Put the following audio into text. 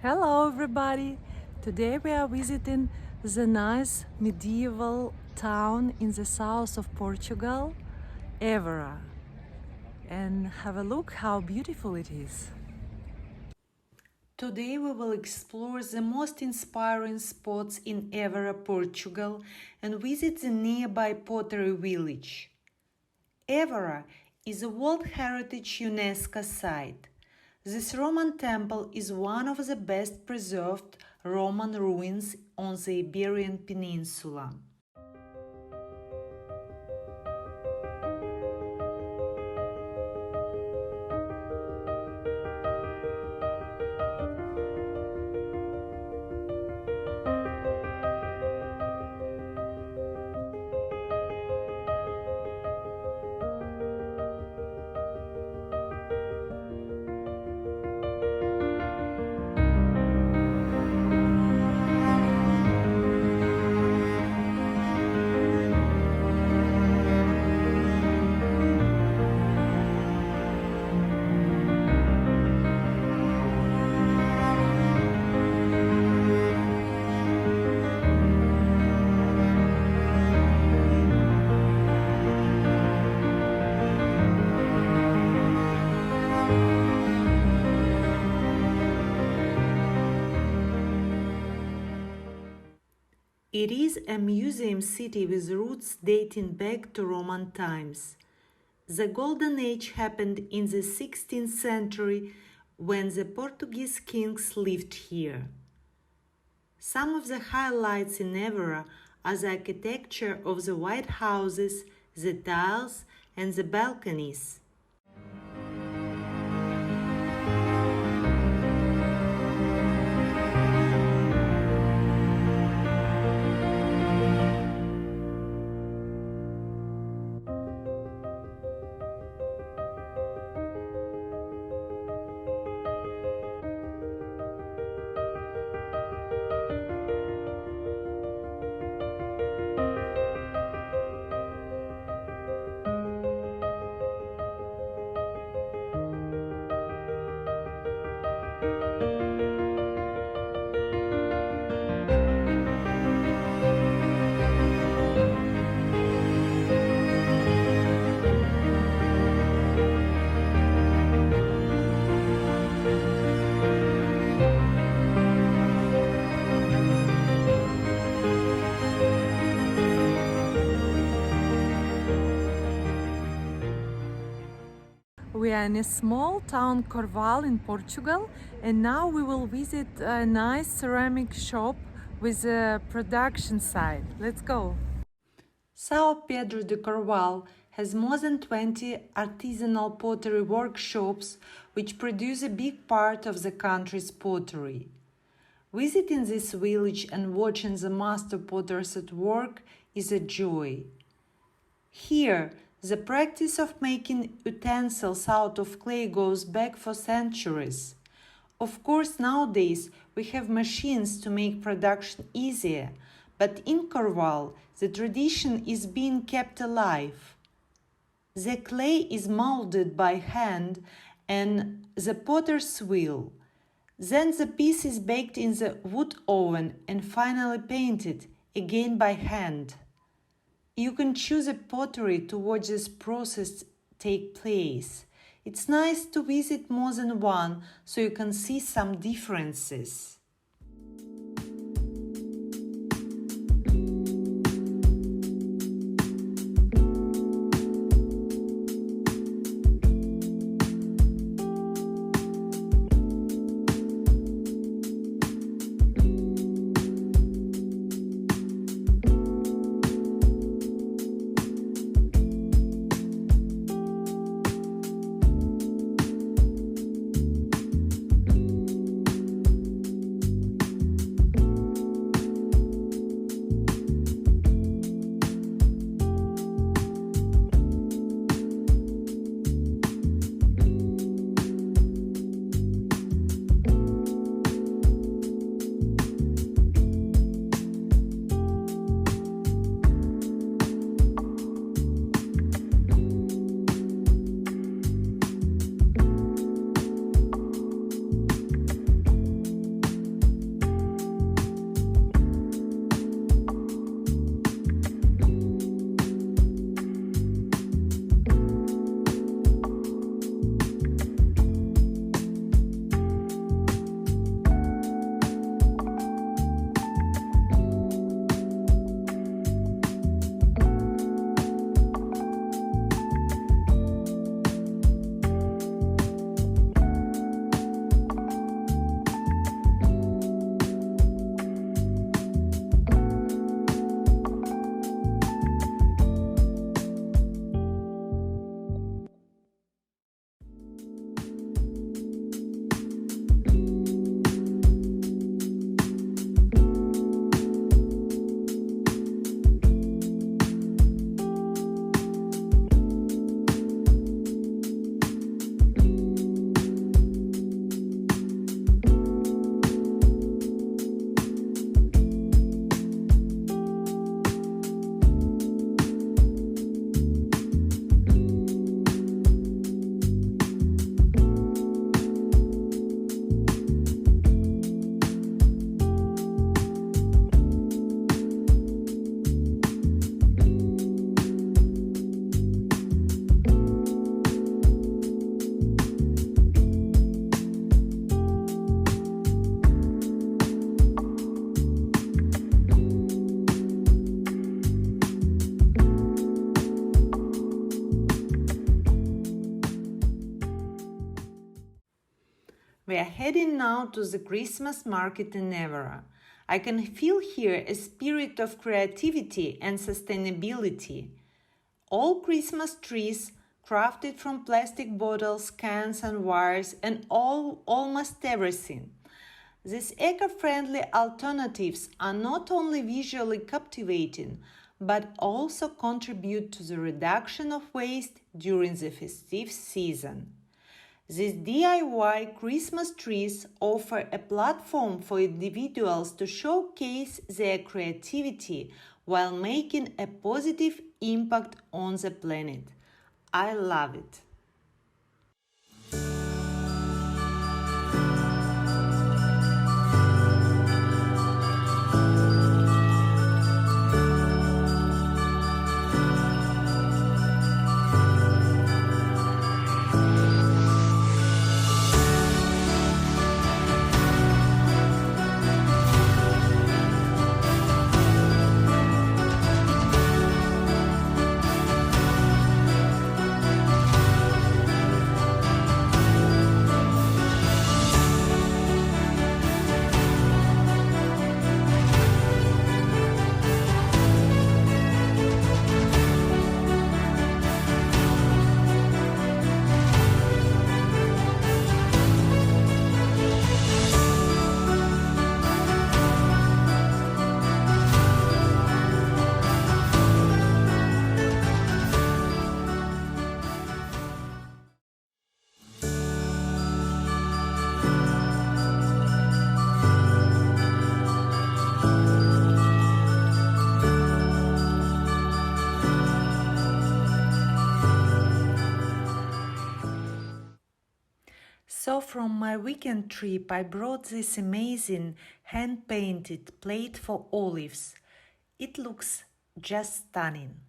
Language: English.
Hello everybody! Today we are visiting the nice medieval town in the south of Portugal, Evora. And have a look how beautiful it is. Today we will explore the most inspiring spots in Evora, Portugal and visit the nearby pottery village. Evora is a World Heritage UNESCO site. This Roman temple is one of the best preserved Roman ruins on the Iberian Peninsula. It is a museum city with roots dating back to Roman times. The Golden Age happened in the 16th century when the Portuguese kings lived here. Some of the highlights in Evora are the architecture of the white houses, the tiles, and the balconies. We are in a small town Corval in Portugal, and now we will visit a nice ceramic shop with a production site. Let's go! São Pedro de Corval has more than 20 artisanal pottery workshops which produce a big part of the country's pottery. Visiting this village and watching the master potters at work is a joy. Here, the practice of making utensils out of clay goes back for centuries. Of course, nowadays we have machines to make production easier, but in Corval the tradition is being kept alive. The clay is molded by hand and the potter's wheel. Then the piece is baked in the wood oven and finally painted, again by hand. You can choose a pottery to watch this process take place. It's nice to visit more than one so you can see some differences. heading now to the Christmas market in Evora. I can feel here a spirit of creativity and sustainability. All Christmas trees crafted from plastic bottles, cans and wires and almost everything. These eco-friendly alternatives are not only visually captivating, but also contribute to the reduction of waste during the festive season. These DIY Christmas trees offer a platform for individuals to showcase their creativity while making a positive impact on the planet. I love it. So from my weekend trip I brought this amazing hand-painted plate for olives. It looks just stunning.